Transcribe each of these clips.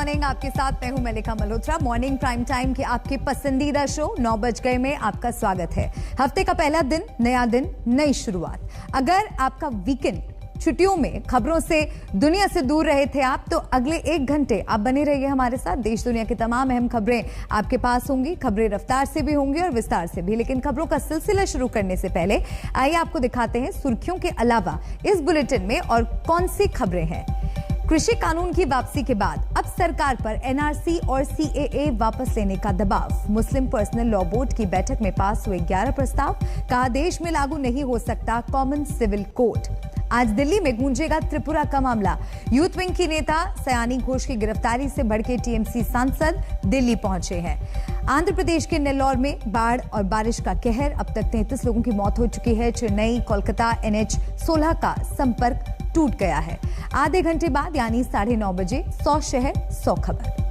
Morning, आपके साथ मैं हूं मलिका मल्होत्रा। मॉर्निंग प्राइम टाइम के आपके पसंदीदा शो 9 बज गए में आपका स्वागत है। हफ्ते का पहला दिन, नया दिन, नई शुरुआत। अगर आपका वीकेंड छुट्टियों में खबरों से, दुनिया से दूर रहे थे आप, तो अगले 1 घंटे आप बने रहिए हमारे साथ। देश दुनिया की तमाम अहम खबरें आपके पास होंगी। खबरें रफ्तार से भी होंगी और विस्तार से भी। लेकिन खबरों का सिलसिला शुरू करने से पहले आइए आपको दिखाते हैं सुर्खियों के अलावा इस बुलेटिन में और कौन सी खबरें हैं। कृषि कानून की वापसी के बाद अब सरकार पर एनआरसी और सीएए वापस लेने का दबाव। मुस्लिम पर्सनल लॉ बोर्ड की बैठक में पास हुए 11 प्रस्ताव। कहा देश में लागू नहीं हो सकता कॉमन सिविल कोड। आज दिल्ली में गूंजेगा त्रिपुरा का मामला। यूथ विंग की नेता सयानी घोष की गिरफ्तारी से भड़के टीएमसी सांसद दिल्ली पहुंचे हैं। आंध्र प्रदेश के नेल्लौर में बाढ़ और बारिश का कहर। अब तक 33 लोगों की मौत हो चुकी है। चेन्नई कोलकाता NH 16 का संपर्क टूट गया है। आधे घंटे बाद यानी 9:30 बजे 100 शहर 100 खबर।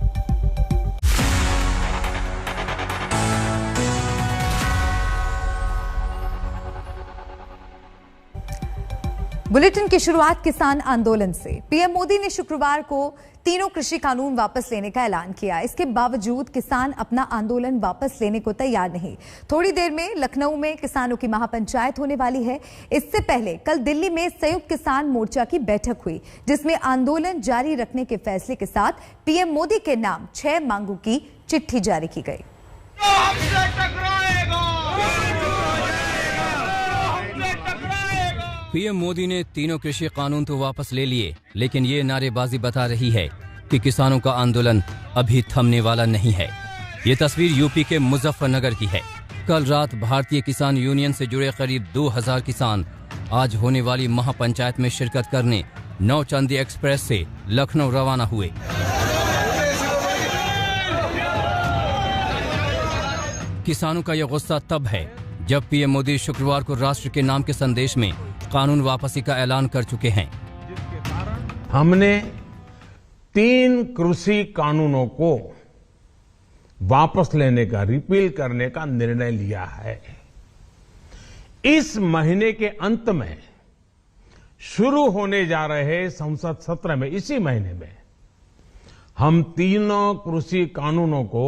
बुलेटिन की शुरुआत किसान आंदोलन से। पीएम मोदी ने शुक्रवार को तीनों कृषि कानून वापस लेने का ऐलान किया। इसके बावजूद किसान अपना आंदोलन वापस लेने को तैयार नहीं। थोड़ी देर में लखनऊ में किसानों की महापंचायत होने वाली है। इससे पहले कल दिल्ली में संयुक्त किसान मोर्चा की बैठक हुई, जिसमें आंदोलन जारी रखने के फैसले के साथ पीएम मोदी के नाम 6 मांगों की चिट्ठी जारी की गई। पीएम मोदी ने तीनों कृषि कानून तो वापस ले लिए, लेकिन ये नारेबाजी बता रही है कि किसानों का आंदोलन अभी थमने वाला नहीं है। ये तस्वीर यूपी के मुजफ्फरनगर की है। कल रात भारतीय किसान यूनियन से जुड़े करीब 2000 किसान आज होने वाली महापंचायत में शिरकत करने नौचंदी एक्सप्रेस से लखनऊ रवाना हुए। किसानों का यह गुस्सा तब है जब पीएम मोदी शुक्रवार को राष्ट्र के नाम के संदेश में कानून वापसी का ऐलान कर चुके हैं। हमने 3 कृषि कानूनों को वापस लेने का, रिपील करने का निर्णय लिया है। इस महीने के अंत में शुरू होने जा रहे संसद सत्र में, इसी महीने में, हम तीनों कृषि कानूनों को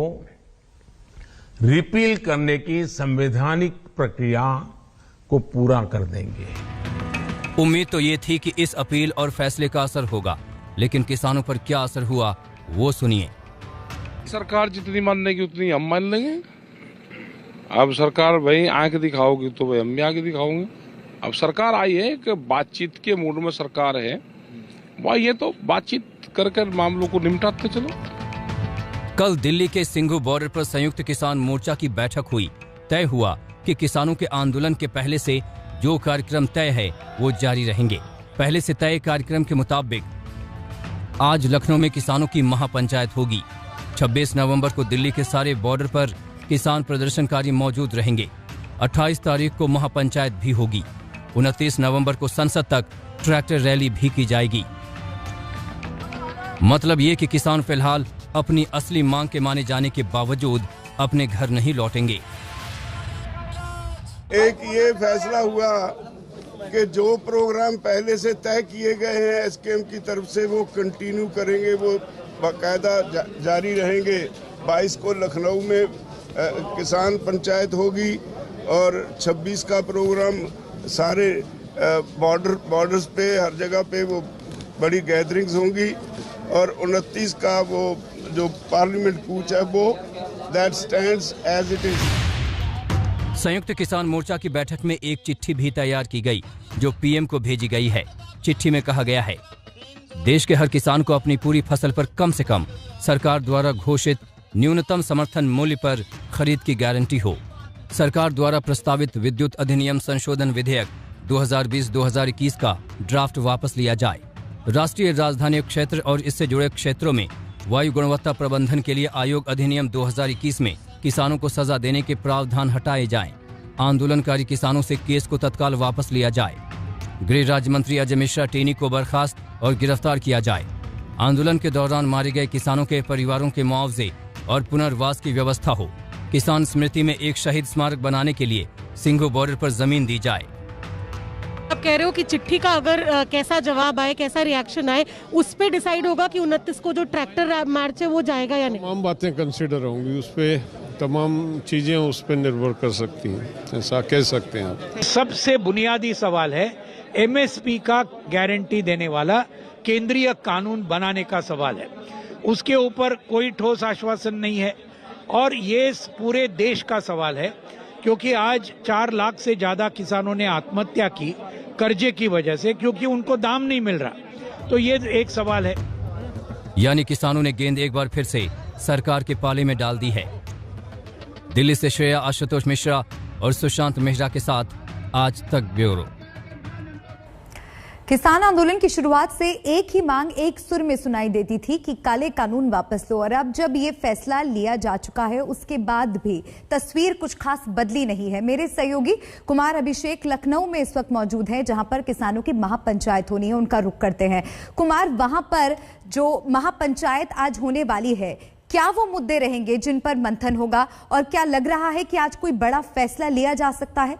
रिपील करने की संवैधानिक प्रक्रिया को पूरा कर देंगे। उम्मीद तो ये थी कि इस अपील और फैसले का असर होगा, लेकिन किसानों पर क्या असर हुआ वो सुनिए। सरकार जितनी मानने उतनी हम मान लेंगे। अब सरकार भाई आंख दिखाओगी तो भाई हम भी आंख दिखाओगे। अब सरकार आई है कि बातचीत के मूड में सरकार है, वह ये तो बातचीत कर मामलों को निपटाते चलो। कल दिल्ली के सिंघू बॉर्डर पर संयुक्त किसान मोर्चा की बैठक हुई। तय हुआ कि किसानों के आंदोलन के पहले से जो कार्यक्रम तय है वो जारी रहेंगे। पहले से तय कार्यक्रम के मुताबिक आज लखनऊ में किसानों की महापंचायत होगी। 26 नवंबर को दिल्ली के सारे बॉर्डर पर किसान प्रदर्शनकारी मौजूद रहेंगे। 28 तारीख को महापंचायत भी होगी। 29 नवंबर को संसद तक ट्रैक्टर रैली भी की जाएगी। मतलब ये कि किसान फिलहाल अपनी असली मांग के माने जाने के बावजूद अपने घर नहीं लौटेंगे। एक ये फैसला हुआ कि जो प्रोग्राम पहले से तय किए गए हैं एसकेएम की तरफ से वो कंटिन्यू करेंगे, वो बाकायदा जारी रहेंगे। 22 को लखनऊ में किसान पंचायत होगी और 26 का प्रोग्राम सारे बॉर्डर्स पे, हर जगह पे वो बड़ी गैदरिंग्स होंगी और 29 का वो जो पार्लियामेंट कूच है वो that stands as it is. Samyukt Kisan मोर्चा की बैठक में एक चिट्ठी भी तैयार की गई, जो पीएम को भेजी गई है। चिट्ठी में कहा गया है, देश के हर किसान को अपनी पूरी फसल पर कम से कम सरकार द्वारा घोषित न्यूनतम समर्थन मूल्य पर खरीद की गारंटी हो। सरकार द्वारा प्रस्तावित विद्युत अधिनियम संशोधन विधेयक 2020-2021 का ड्राफ्ट वापस लिया जाए। राष्ट्रीय राजधानी क्षेत्र और इससे जुड़े क्षेत्रों में वायु गुणवत्ता प्रबंधन के लिए आयोग अधिनियम 2021 में किसानों को सजा देने के प्रावधान हटाए जाएं। आंदोलनकारी किसानों से केस को तत्काल वापस लिया जाए। गृह राज्य मंत्री अजय मिश्रा टेनी को बर्खास्त और गिरफ्तार किया जाए। आंदोलन के दौरान मारे गए किसानों के परिवारों के मुआवजे और पुनर्वास की व्यवस्था हो। किसान स्मृति में एक शहीद स्मारक बनाने के लिए सिंघू बॉर्डर पर जमीन दी जाए। कह रहे हो कि चिट्ठी का अगर कैसा जवाब आए, कैसा रिएक्शन आए, उस पे डिसाइड होगा कि 29 को जो ट्रैक्टर मार्च है वो जाएगा या नहीं? तमाम बातें कंसिडर होंगी, उस पे तमाम चीजें उस पे निर्भर कर सकती हैं, ऐसा कह सकते हैं आप। सबसे बुनियादी सवाल है एमएसपी का गारंटी देने वाला केंद्रीय कानून बनाने का सवाल है। उसके ऊपर कोई ठोस आश्वासन नहीं है और ये पूरे देश का सवाल है, क्योंकि आज 4 लाख से ज्यादा किसानों ने आत्महत्या की कर्जे की वजह से, क्योंकि उनको दाम नहीं मिल रहा। तो ये एक सवाल है। यानी किसानों ने गेंद एक बार फिर से सरकार के पाले में डाल दी है। दिल्ली से श्रेया आशुतोष मिश्रा और सुशांत मेहरा के साथ आज तक ब्यूरो। किसान आंदोलन की शुरुआत से एक ही मांग एक सुर में सुनाई देती थी कि काले कानून वापस लो, और अब जब ये फैसला लिया जा चुका है उसके बाद भी तस्वीर कुछ खास बदली नहीं है। मेरे सहयोगी कुमार अभिषेक लखनऊ में इस वक्त मौजूद हैं, जहां पर किसानों की महापंचायत होनी है, उनका रुख करते हैं। कुमार, वहां पर जो महापंचायत आज होने वाली है, क्या वो मुद्दे रहेंगे जिन पर मंथन होगा, और क्या लग रहा है कि आज कोई बड़ा फैसला लिया जा सकता है?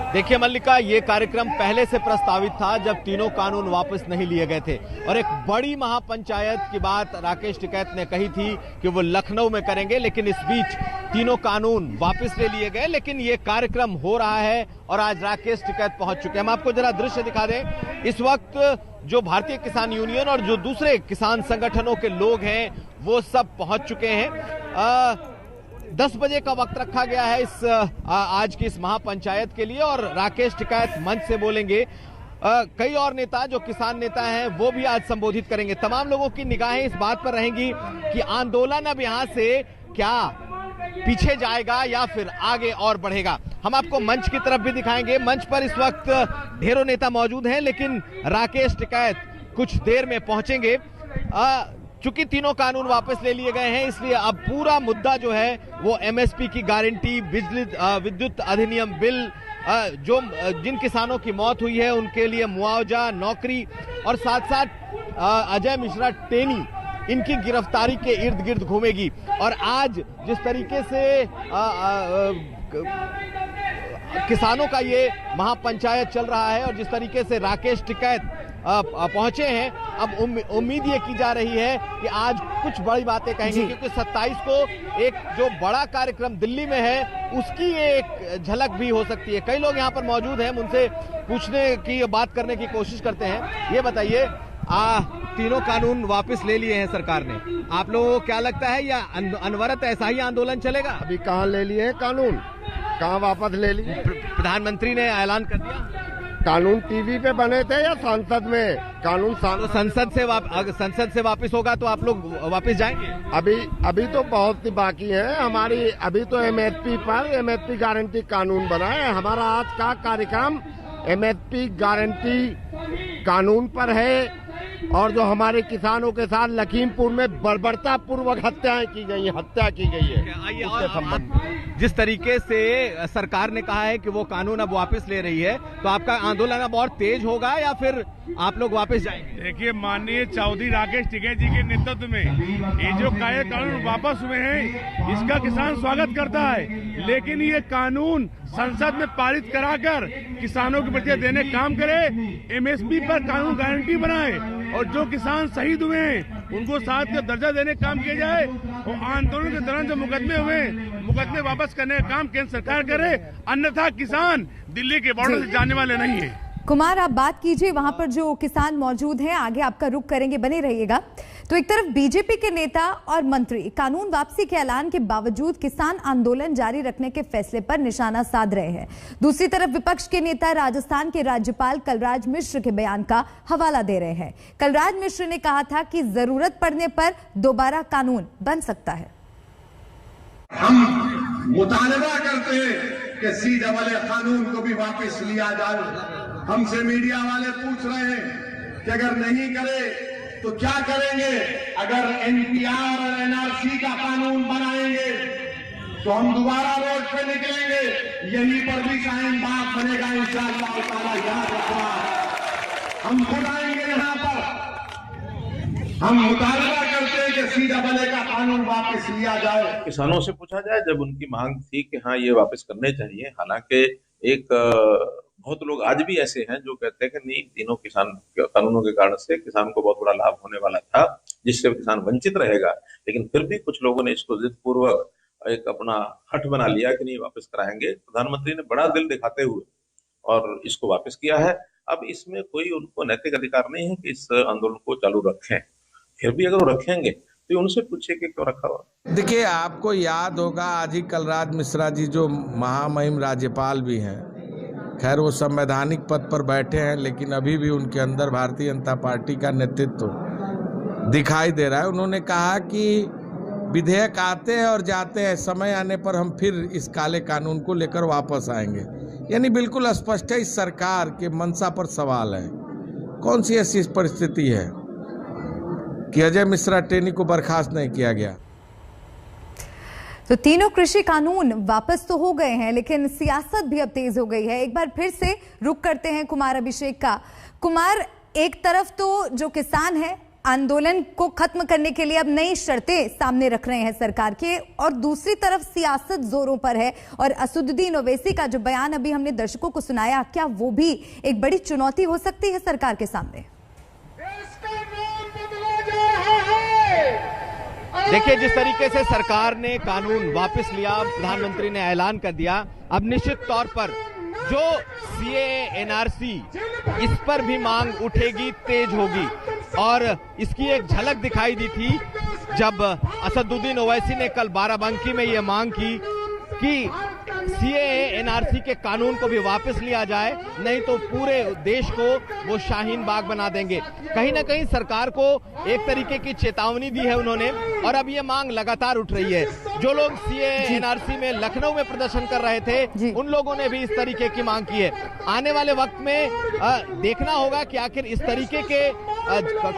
देखिए मल्लिका, ये कार्यक्रम पहले से प्रस्तावित था जब तीनों कानून वापस नहीं लिए गए थे, और एक बड़ी महापंचायत की बात राकेश टिकैत ने कही थी कि वो लखनऊ में करेंगे, लेकिन इस बीच तीनों कानून वापस ले लिए गए। लेकिन ये कार्यक्रम हो रहा है और आज राकेश टिकैत पहुंच चुके हैं। हम आपको जरा दृश्य दिखा दें। इस वक्त जो भारतीय किसान यूनियन और जो दूसरे किसान संगठनों के लोग हैं वो सब पहुंच चुके हैं। 10 बजे का वक्त रखा गया है इस आज की इस महापंचायत के लिए, और राकेश टिकैत मंच से बोलेंगे। कई और नेता जो किसान नेता हैं वो भी आज संबोधित करेंगे। तमाम लोगों की निगाहें इस बात पर रहेंगी कि आंदोलन अब यहां से क्या पीछे जाएगा या फिर आगे और बढ़ेगा। हम आपको मंच की तरफ भी दिखाएंगे। मंच पर इस वक्त ढेरों नेता मौजूद हैं, लेकिन राकेश टिकैत कुछ देर में पहुंचेंगे। चूंकि तीनों कानून वापस ले लिए गए हैं, इसलिए अब पूरा मुद्दा जो है वो एमएसपी की गारंटी, बिजली विद्युत अधिनियम बिल, जो जिन किसानों की मौत हुई है उनके लिए मुआवजा, नौकरी, और साथ साथ अजय मिश्रा टेनी, इनकी गिरफ्तारी के इर्द गिर्द घूमेगी। और आज जिस तरीके से किसानों का ये महापंचायत चल रहा है और जिस तरीके से राकेश टिकैत पहुंचे हैं, अब उम्मीद ये की जा रही है कि आज कुछ बड़ी बातें कहेंगे, क्योंकि 27 को एक जो बड़ा कार्यक्रम दिल्ली में है उसकी एक झलक भी हो सकती है। कई लोग यहाँ पर मौजूद हैं, उनसे पूछने की, बात करने की कोशिश करते हैं। ये बताइए, तीनों कानून वापस ले लिए हैं सरकार ने, आप लोगों को क्या लगता है या अनवरत ऐसा ही आंदोलन चलेगा? अभी कहाँ ले लिए कानून, कहाँ वापस ले लिए? प्रधानमंत्री ने ऐलान कर दिया। कानून टीवी पे बने थे या संसद में? कानून तो संसद से वापस होगा तो आप लोग वापस जाएंगे? अभी तो बहुत सी बाकी है हमारी। अभी तो एमएसपी गारंटी कानून बना है। हमारा आज का कार्यक्रम एमएसपी गारंटी कानून पर है, और जो हमारे किसानों के साथ लखीमपुर में बर्बरतापूर्वक हत्या की गई है, उसके संबंध में जिस तरीके से सरकार ने कहा है कि वो कानून अब वापस ले रही है, तो आपका आंदोलन अब और तेज होगा या फिर आप लोग वापस जाएंगे? देखिए, माननीय चौधरी राकेश टिकैत जी के नेतृत्व में ये जो कानून वापस हुए हैं, इसका किसान स्वागत करता है। लेकिन ये कानून संसद में पारित कराकर किसानों के प्रति देने काम करे, एमएसपी पर कानून गारंटी बनाए, और जो किसान शहीद हुए हैं उनको साथ का दर्जा देने का काम किया जाए, और आंदोलन के दौरान जो मुकदमे हुए मुकदमे वापस करने का काम केंद्र सरकार करे, अन्यथा किसान दिल्ली के बॉर्डर से जाने वाले नहीं है। कुमार, आप बात कीजिए, वहां पर जो किसान मौजूद हैं, आगे आपका रुख करेंगे, बने रहिएगा। तो एक तरफ बीजेपी के नेता और मंत्री कानून वापसी के ऐलान के बावजूद किसान आंदोलन जारी रखने के फैसले पर निशाना साध रहे हैं। दूसरी तरफ विपक्ष के नेता राजस्थान के राज्यपाल कलराज मिश्र के बयान का हवाला दे रहे हैं। कलराज मिश्र ने कहा था कि जरूरत पड़ने पर दोबारा कानून बन सकता है। हम मुतालबा करते हैं कि CAA कानून को भी वापस लिया जाए। हमसे मीडिया वाले पूछ रहे हैं कि अगर नहीं करे तो क्या करेंगे? अगर NPR और NRC का कानून बनाएंगे तो हम दोबारा रोड पे निकलेंगे, यहीं पर भी शाहीन बाग बनेगा इंशाअल्लाह ताला। याद रखना, हम खुद आएंगे यहाँ पर। हम मुतालबा करते हैं कि CAA का कानून वापस लिया जाए। किसानों से पूछा जाए, जब उनकी मांग थी कि हाँ ये वापस करने चाहिए, हालांकि एक बहुत लोग आज भी ऐसे हैं जो कहते हैं कि नहीं, तीनों किसान कानूनों के कारण से किसान को बहुत बड़ा लाभ होने वाला था जिससे किसान वंचित रहेगा, लेकिन फिर भी कुछ लोगों ने इसको जिद पूर्वक एक अपना हठ बना लिया कि नहीं वापस कराएंगे। प्रधानमंत्री ने बड़ा दिल दिखाते हुए और इसको वापस किया है। अब इसमें कोई उनको नैतिक अधिकार नहीं है कि इस आंदोलन को चालू रखें, फिर भी अगर वो रखेंगे तो उनसे पूछिए कि क्यों रखा हुआ। देखिए, आपको याद होगा आज ही कलराज मिश्रा जी जो महामहिम राज्यपाल भी हैं, खैर वो संवैधानिक पद पर बैठे हैं, लेकिन अभी भी उनके अंदर भारतीय जनता पार्टी का नेतृत्व दिखाई दे रहा है। उन्होंने कहा कि विधेयक आते हैं और जाते हैं, समय आने पर हम फिर इस काले कानून को लेकर वापस आएंगे। यानी बिल्कुल स्पष्ट है, इस सरकार के मंशा पर सवाल है। कौन सी ऐसी परिस्थिति है कि अजय मिश्रा टेनी को बर्खास्त नहीं किया गया? तो तीनों कृषि कानून वापस तो हो गए हैं, लेकिन सियासत भी अब तेज हो गई है। एक बार फिर से रुख करते हैं कुमार अभिषेक का। कुमार, एक तरफ तो जो किसान है आंदोलन को खत्म करने के लिए अब नई शर्तें सामने रख रहे हैं सरकार के, और दूसरी तरफ सियासत जोरों पर है। और असदुद्दीन ओवैसी का जो बयान अभी हमने दर्शकों को सुनाया, क्या वो भी एक बड़ी चुनौती हो सकती है सरकार के सामने? देखिए, जिस तरीके से सरकार ने कानून वापस लिया, प्रधानमंत्री ने ऐलान कर दिया, अब निश्चित तौर पर जो CAA NRC इस पर भी मांग उठेगी, तेज होगी। और इसकी एक झलक दिखाई दी थी जब असदुद्दीन ओवैसी ने कल बाराबंकी में ये मांग की कि CAA NRC के कानून को भी वापस लिया जाए, नहीं तो पूरे देश को वो शाहीन बाग बना देंगे। कहीं ना कहीं सरकार को एक तरीके की चेतावनी दी है उन्होंने, और अब ये मांग लगातार उठ रही है। जो लोग CAA NRC में लखनऊ में प्रदर्शन कर रहे थे, उन लोगों ने भी इस तरीके की मांग की है। आने वाले वक्त में देखना होगा कि आखिर इस तरीके के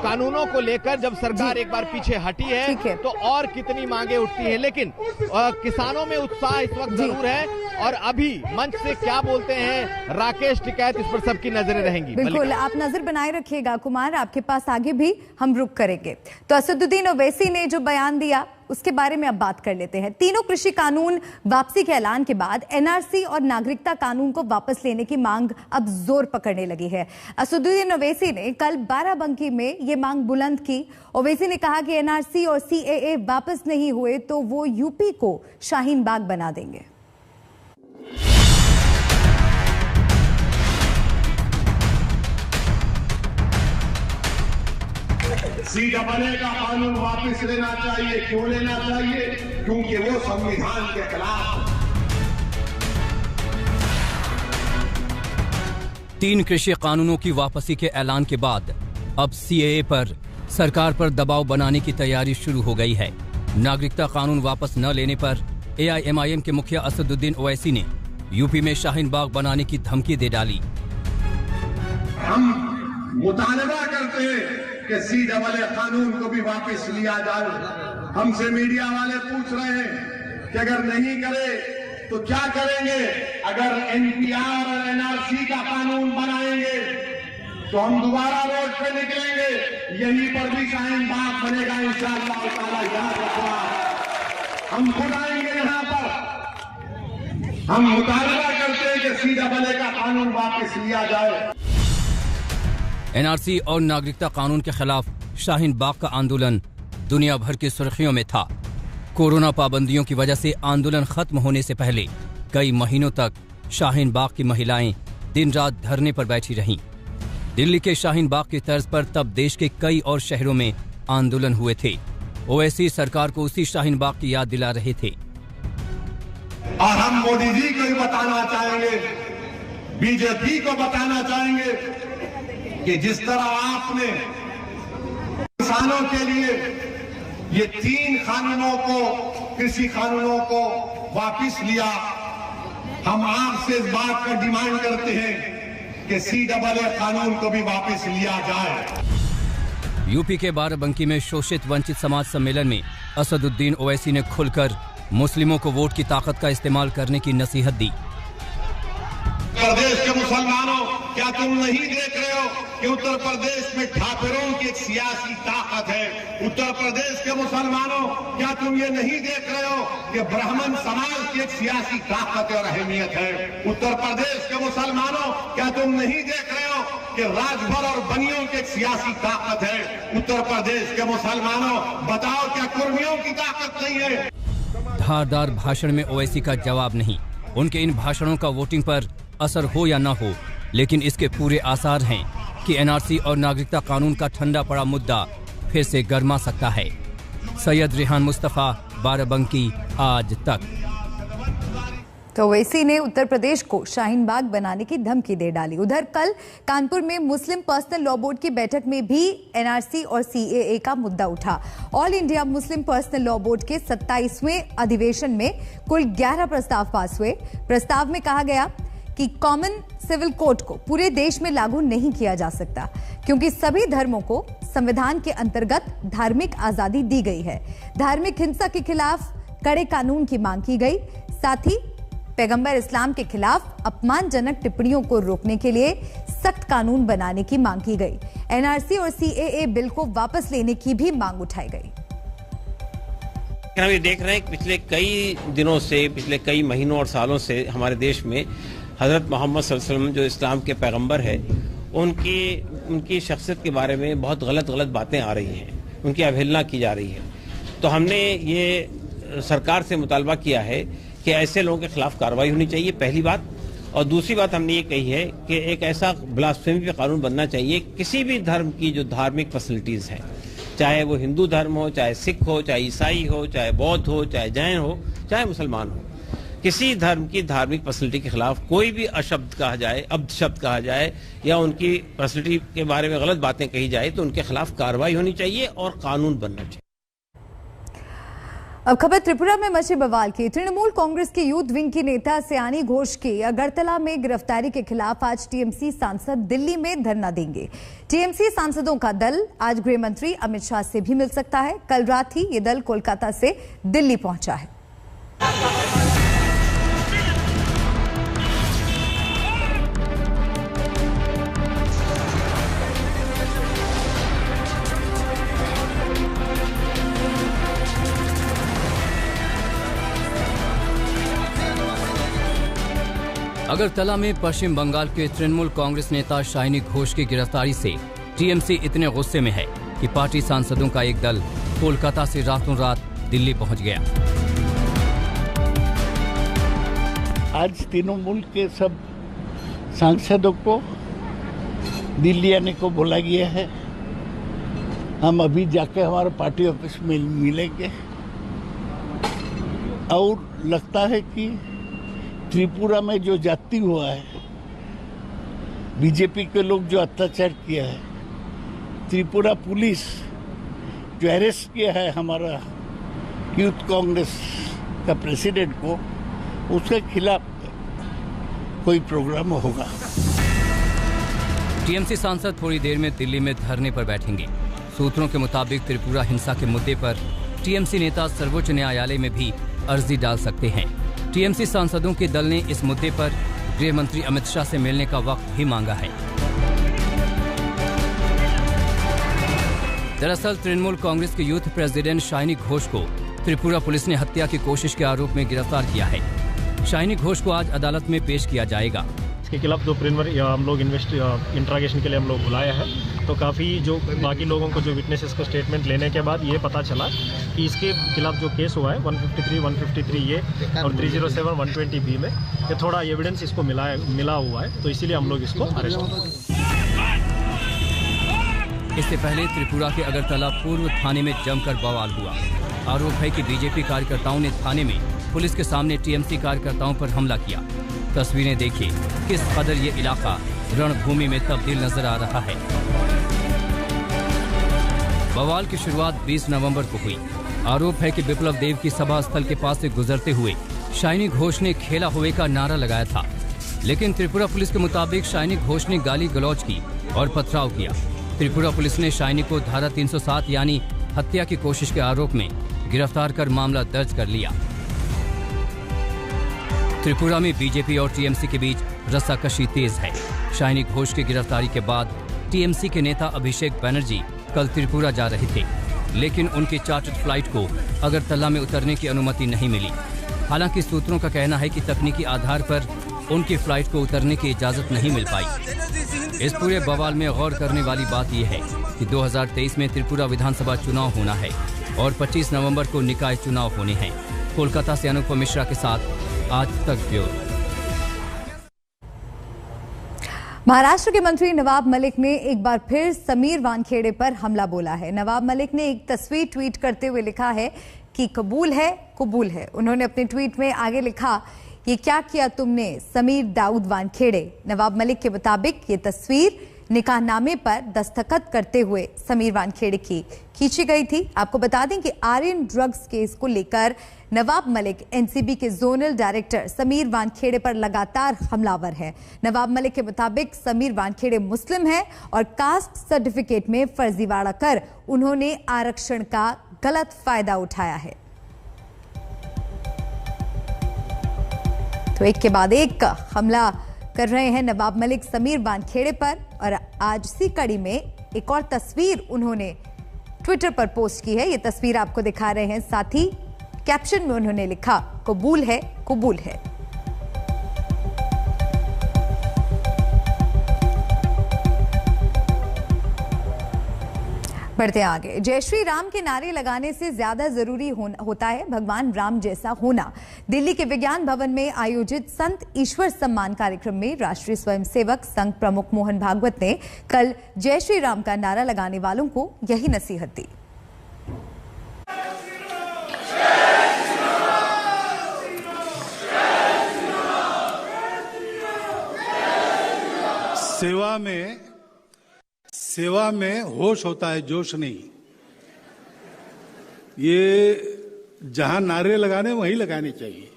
कानूनों को लेकर जब सरकार एक बार पीछे हटी है तो और कितनी मांगे उठती हैं। लेकिन किसानों में उत्साह इस वक्त जरूर है, और अभी मंच से क्या बोलते हैं राकेश टिकैत, इस पर सबकी नजरें रहेंगी। बिल्कुल, आप नजर बनाए रखिएगा कुमार, आपके पास आगे भी हम रुक करेंगे। तो असदुद्दीन ओवैसी ने जो बयान दिया उसके बारे में अब बात कर लेते हैं। तीनों कृषि कानून वापसी के ऐलान के बाद NRC और नागरिकता कानून को वापस लेने की मांग अब जोर पकड़ने लगी है। असदुद्दीन ओवैसी ने कल बाराबंकी में ये मांग बुलंद की। ओवैसी ने कहा कि NRC और CAA वापस नहीं हुए तो वो यूपी को शाहीन बाग बना देंगे। CAA का कानून वापस लेना चाहिए। क्यों लेना चाहिए? क्योंकि वो संविधान के खिलाफ है। 3 कृषि कानूनों की वापसी के ऐलान के बाद अब CAA पर सरकार पर दबाव बनाने की तैयारी शुरू हो गई है। नागरिकता कानून वापस न लेने पर AIMIM के मुखिया असदुद्दीन ओवैसी ने यूपी में शाहीन बाग बनाने की धमकी दे डाली। हम मुतालबा करते हैं कि CAA कानून को भी वापस लिया जाए। हमसे मीडिया वाले पूछ रहे हैं कि अगर नहीं करे तो क्या करेंगे? अगर NPR और NRC का कानून बनाएंगे तो हम दोबारा रोड पे निकलेंगे, यहीं पर भी शाहीन बाग बनेगा इंशाअल्लाह ताला। याद रखना, हम खुद आएंगे यहाँ पर। हम मुतालबा करते हैं कि CAA का कानून वापस लिया जाए। NRC और नागरिकता कानून के खिलाफ शाहीन बाग का आंदोलन दुनिया भर की सुर्खियों में था। कोरोना पाबंदियों की वजह से आंदोलन खत्म होने से पहले कई महीनों तक शाहीन बाग की महिलाएं दिन रात धरने पर बैठी रहीं। दिल्ली के शाहीन बाग की तर्ज पर तब देश के कई और शहरों में आंदोलन हुए थे। ओवैसी सरकार को उसी शाहीन बाग की याद दिला रहे थे। और हम मोदी जी को भी बताना चाहेंगे, बीजेपी को बताना चाहेंगे कि जिस तरह आपने किसानों के लिए ये 3 कानूनों को, कृषि कानूनों को वापस लिया, हम आपसे इस बात का डिमांड करते हैं कि CAA कानून को भी वापस लिया जाए। यूपी के बाराबंकी में शोषित वंचित समाज सम्मेलन में असदुद्दीन ओवैसी ने खुलकर मुस्लिमों को वोट की ताकत का इस्तेमाल करने की नसीहत दी। प्रदेश के मुसलमानों, क्या तुम नहीं देख रहे हो कि उत्तर प्रदेश में ठाकुरों की एक सियासी ताकत है? उत्तर प्रदेश के मुसलमानों, क्या तुम ये नहीं देख रहे हो कि ब्राह्मण समाज की एक सियासी ताकत और अहमियत है? उत्तर प्रदेश के मुसलमानों, क्या तुम नहीं देख रहे हो कि राजभर और बनियों की एक सियासी ताकत है? उत्तर प्रदेश के मुसलमानों, बताओ क्या कुर्मियों की ताकत नहीं है? धारदार भाषण में ओवैसी का जवाब नहीं। उनके इन भाषणों का वोटिंग पर असर हो या न हो, लेकिन इसके पूरे आसार हैं कि एनआरसी और नागरिकता कानून का ठंडा पड़ा मुद्दा फिर से गर्मा सकता है। सैयद रेहान मुस्तफा, बाराबंकी, आज तक। तो ओवैसी ने उत्तर प्रदेश को शाहीन बाग बनाने की धमकी दे डाली। उधर कल कानपुर में मुस्लिम पर्सनल लॉ बोर्ड की बैठक में भी एनआरसी और सीएए का मुद्दा उठा। All India Muslim personal law board के 27वें अधिवेशन में कुल 11 प्रस्ताव पास हुए। प्रस्ताव में कहा गया कि कॉमन सिविल कोड को पूरे देश में लागू नहीं किया जा सकता, क्योंकि सभी धर्मों को संविधान के अंतर्गत धार्मिक आजादी दी गई है। धार्मिक हिंसा के खिलाफ कड़े कानून की मांग की गई। साथ ही पैगंबर इस्लाम के खिलाफ अपमानजनक टिप्पणियों को रोकने के लिए सख्त कानून बनाने की मांग की गई। एनआरसी और सीएए बिल को वापस लेने की भी मांग उठाई गई। हम ये देख रहे हैं कि पिछले कई दिनों से, पिछले कई महीनों और सालों से हमारे देश में हजरत मोहम्मद सल्लल्लाहु अलैहि वसल्लम जो इस्लाम के पैगंबर है, उनकी शख्सियत के बारे में बहुत गलत बातें आ रही हैं, उनकी अवहेलना की जा रही है। तो हमने ये सरकार से मुतालबा किया है कि ऐसे लोगों के खिलाफ कार्रवाई होनी चाहिए, पहली बात। और दूसरी बात हमने ये कही है कि एक ऐसा ब्लास्फेमी पे कानून बनना चाहिए, किसी भी धर्म की जो धार्मिक फैसिलिटीज हैं, चाहे वो हिंदू धर्म हो, चाहे सिख हो, चाहे ईसाई हो, चाहे बौद्ध हो, चाहे जैन हो, चाहे मुसलमान हो, किसी धर्म की धार्मिक फैसिलिटी के खिलाफ कोई भी अशब्द कहा जाए, अपशब्द कहा जाए या उनकी फैसिलिटी के बारे में गलत बातें कही जाए तो उनके खिलाफ कार्रवाई होनी चाहिए और कानून बनना चाहिए। अब खबर त्रिपुरा में मचे बवाल की। तृणमूल कांग्रेस के यूथ विंग की नेता सयानी घोष की अगरतला में गिरफ्तारी के खिलाफ आज टीएमसी सांसद दिल्ली में धरना देंगे। टीएमसी सांसदों का दल आज गृह मंत्री अमित शाह से भी मिल सकता है। कल रात ही ये दल कोलकाता से दिल्ली पहुंचा है। अगरतला में पश्चिम बंगाल के तृणमूल कांग्रेस नेता शाइनी घोष की गिरफ्तारी से टीएमसी इतने गुस्से में है कि पार्टी सांसदों का एक दल कोलकाता से रातों रात दिल्ली पहुंच गया। आज तृणमूल के सब सांसदों को दिल्ली आने को बोला गया है। हम अभी जाके हमारे पार्टी ऑफिस में मिलेंगे और लगता है कि त्रिपुरा में जो जाति हुआ है, बीजेपी के लोग जो अत्याचार किया है, त्रिपुरा पुलिस जो अरेस्ट किया है हमारा यूथ कांग्रेस का प्रेसिडेंट को, उसके खिलाफ कोई प्रोग्राम होगा। टीएमसी सांसद थोड़ी देर में दिल्ली में धरने पर बैठेंगे। सूत्रों के मुताबिक त्रिपुरा हिंसा के मुद्दे पर टीएमसी नेता सर्वोच्च न्यायालय में भी अर्जी डाल सकते हैं। टीएमसी सांसदों के दल ने इस मुद्दे पर गृह मंत्री अमित शाह से मिलने का वक्त भी मांगा है। दरअसल तृणमूल कांग्रेस के यूथ प्रेसिडेंट शाइनी घोष को त्रिपुरा पुलिस ने हत्या की कोशिश के आरोप में गिरफ्तार किया है। शाइनी घोष को आज अदालत में पेश किया जाएगा। इसके खिलाफ जो हम लोग इंट्रागेशन के लिए हम लोग बुलाया है, तो काफ़ी जो बाकी लोगों को जो विटनेसेस को स्टेटमेंट लेने के बाद ये पता चला कि इसके खिलाफ जो केस हुआ है 153 ये और 307 120 बी में ये थोड़ा एविडेंस इसको मिला हुआ है, तो इसीलिए हम लोग इसको अरेस्ट किया। इससे पहले त्रिपुरा के अगरतला पूर्व थाने में जमकर बवाल हुआ। आरोप है कि बीजेपी कार्यकर्ताओं ने थाने में पुलिस के सामने टीएमसी कार्यकर्ताओं पर हमला किया। तस्वीरें देखिए किस कदर ये इलाका रणभूमि में तब्दील नजर आ रहा है। बवाल की शुरुआत 20 नवंबर को हुई। आरोप है कि बिप्लब देव की सभा स्थल के पास से गुजरते हुए शाइनी घोष ने खेला हुए का नारा लगाया था, लेकिन त्रिपुरा पुलिस के मुताबिक शाइनी घोष ने गाली गलौज की और पथराव किया। त्रिपुरा पुलिस ने शाइनी को धारा 307 यानी हत्या की कोशिश के आरोप में गिरफ्तार कर मामला दर्ज कर लिया। त्रिपुरा में बीजेपी और टीएमसी के बीच रस्साकशी तेज है। शाइनी घोष की गिरफ्तारी के बाद टीएमसी के नेता अभिषेक बनर्जी कल त्रिपुरा जा रहे थे, लेकिन उनकी चार्टर्ड फ्लाइट को अगरतला में उतरने की अनुमति नहीं मिली। हालांकि सूत्रों का कहना है कि तकनीकी आधार पर उनकी फ्लाइट को उतरने की इजाजत नहीं मिल पाई। इस पूरे बवाल में गौर करने वाली बात यह है कि 2023 में त्रिपुरा विधानसभा चुनाव होना है और 25 नवंबर को निकाय चुनाव होने हैं। कोलकाता से अनुपम मिश्रा के साथ आज तक ब्यूरो। महाराष्ट्र के मंत्री नवाब मलिक ने एक बार फिर समीर वानखेड़े पर हमला बोला है। नवाब मलिक ने एक तस्वीर ट्वीट करते हुए लिखा है कि कबूल है। उन्होंने अपने ट्वीट में आगे लिखा, ये क्या किया तुमने समीर दाऊद वानखेड़े। नवाब मलिक के मुताबिक ये तस्वीर निकाहनामे पर दस्तखत करते हुए समीर वानखेड़े की खींची गई थी। आपको बता दें कि आर्यन ड्रग्स केस को लेकर नवाब मलिक एनसीबी के जोनल डायरेक्टर समीर वानखेड़े पर लगातार हमलावर है। नवाब मलिक के मुताबिक समीर वानखेड़े मुस्लिम है और कास्ट सर्टिफिकेट में फर्जीवाड़ा कर उन्होंने आरक्षण का गलत फायदा उठाया है। तो एक के बाद एक हमला कर रहे हैं नवाब मलिक समीर वानखेड़े पर, और आज इसी कड़ी में एक और तस्वीर उन्होंने ट्विटर पर पोस्ट की है। ये तस्वीर आपको दिखा रहे हैं। साथ ही कैप्शन में उन्होंने लिखा, कबूल है। बढ़ते आगे। जय श्री राम के नारे लगाने से ज्यादा जरूरी होता है भगवान राम जैसा होना। दिल्ली के विज्ञान भवन में आयोजित संत ईश्वर सम्मान कार्यक्रम में राष्ट्रीय स्वयंसेवक संघ प्रमुख मोहन भागवत ने कल जय श्री राम का नारा लगाने वालों को यही नसीहत दी। सेवा में होश होता है, जोश नहीं। ये जहां नारे लगाने वहीं लगाने चाहिए।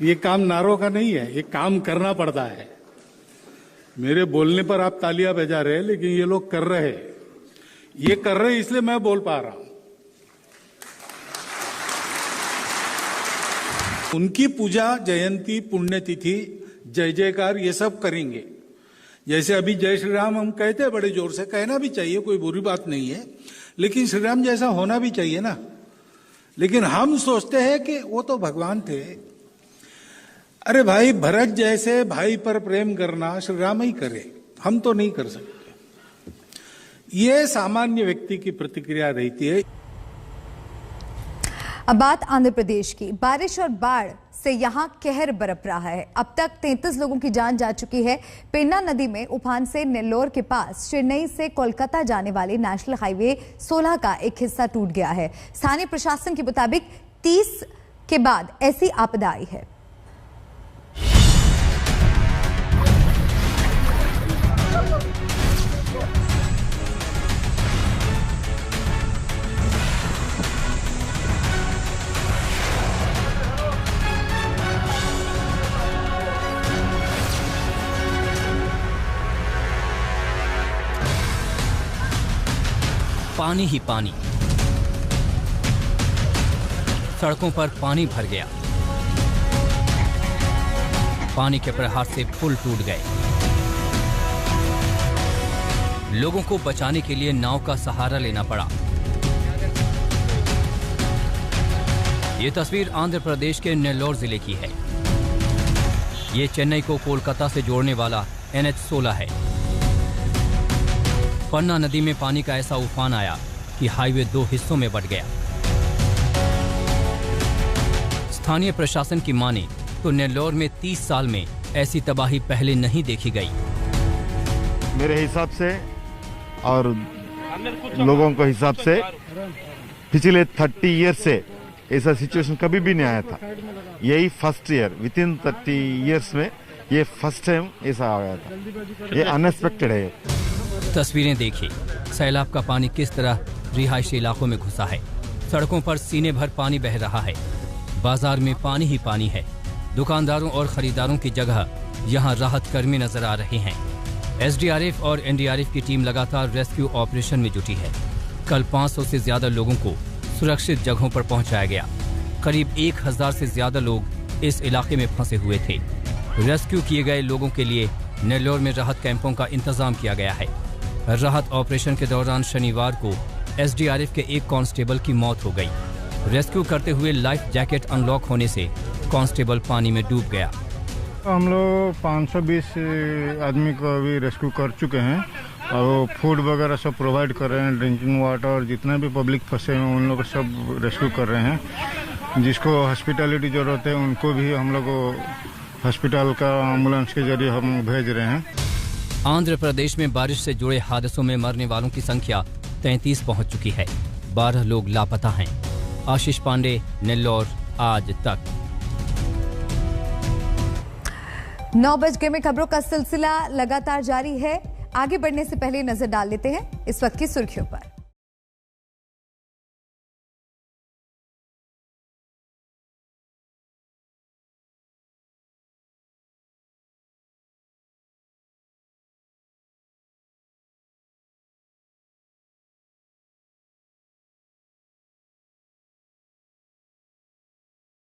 ये काम नारों का नहीं है, ये काम करना पड़ता है। मेरे बोलने पर आप तालियां बजा रहे हैं, लेकिन ये लोग कर रहे हैं। ये कर रहे हैं इसलिए मैं बोल पा रहा हूं। उनकी पूजा, जयंती, पुण्यतिथि, जय जयकार ये सब करेंगे। जैसे अभी जय श्री राम हम कहते हैं बड़े जोर से, कहना भी चाहिए, कोई बुरी बात नहीं है, लेकिन श्री राम जैसा होना भी चाहिए ना। लेकिन हम सोचते हैं कि वो तो भगवान थे। अरे भाई, भरत जैसे भाई पर प्रेम करना श्री राम ही करे, हम तो नहीं कर सकते। ये सामान्य व्यक्ति की प्रतिक्रिया रहती है। अब बात आंध्र प्रदेश की। बारिश और बाढ़ से यहां कहर बरप रहा है। अब तक 33 लोगों की जान जा चुकी है। पेन्ना नदी में उफान से नेल्लोर के पास चेन्नई से कोलकाता जाने वाले नेशनल हाईवे 16 का एक हिस्सा टूट गया है। स्थानीय प्रशासन के मुताबिक 30 के बाद ऐसी आपदा आई है। पानी ही पानी, सड़कों पर पानी भर गया। पानी के प्रहार से पुल टूट गए। लोगों को बचाने के लिए नाव का सहारा लेना पड़ा। ये तस्वीर आंध्र प्रदेश के नेल्लोर जिले की है। ये चेन्नई को कोलकाता से जोड़ने वाला NH 16 है। पन्ना नदी में पानी का ऐसा उफान आया कि हाईवे 2 हिस्सों में बंट गया। स्थानीय प्रशासन की माने तो नेल्लोर में 30 साल में ऐसी तबाही पहले नहीं देखी गई। मेरे हिसाब से और लोगों के हिसाब से पिछले 30 ईयर से ऐसा सिचुएशन कभी भी नहीं आया था। यही first year, with in 30 years में ये फर्स्ट टाइम ऐसा आ गया था। ये अनएक्सपेक्टेड है। तस्वीरें देखिए, सैलाब का पानी किस तरह रिहायशी इलाकों में घुसा है। सड़कों पर सीने भर पानी बह रहा है। बाजार में पानी ही पानी है। दुकानदारों और खरीदारों की जगह यहाँ राहत कर्मी नजर आ रहे हैं। SDRF और NDRF की टीम लगातार रेस्क्यू ऑपरेशन में जुटी है। कल 500 से ज्यादा लोगों को सुरक्षित जगहों पर पहुंचाया गया। करीब 1000 से ज्यादा लोग इस इलाके में फंसे हुए थे। रेस्क्यू किए गए लोगों के लिए नेल्लौर में राहत कैंपों का इंतजाम किया गया है। राहत ऑपरेशन के दौरान शनिवार को एसडीआरएफ के एक कांस्टेबल की मौत हो गई। रेस्क्यू करते हुए लाइफ जैकेट अनलॉक होने से कांस्टेबल पानी में डूब गया। हम लोग 520 आदमी को अभी रेस्क्यू कर चुके हैं और फूड वगैरह सब प्रोवाइड कर रहे हैं, ड्रिंकिंग वाटर, जितना भी पब्लिक फंसे हैं उन लोग को सब रेस्क्यू कर रहे हैं। जिसको हॉस्पिटलिटी जरूरत है उनको भी हम लोग हॉस्पिटल का एम्बुलेंस के जरिए हम भेज रहे हैं। आंध्र प्रदेश में बारिश से जुड़े हादसों में मरने वालों की संख्या 33 पहुंच चुकी है। 12 लोग लापता हैं। आशीष पांडे, नेल्लौर आज तक। 9 बज गए में खबरों का सिलसिला लगातार जारी है। आगे बढ़ने से पहले नजर डाल लेते हैं इस वक्त की सुर्खियों पर।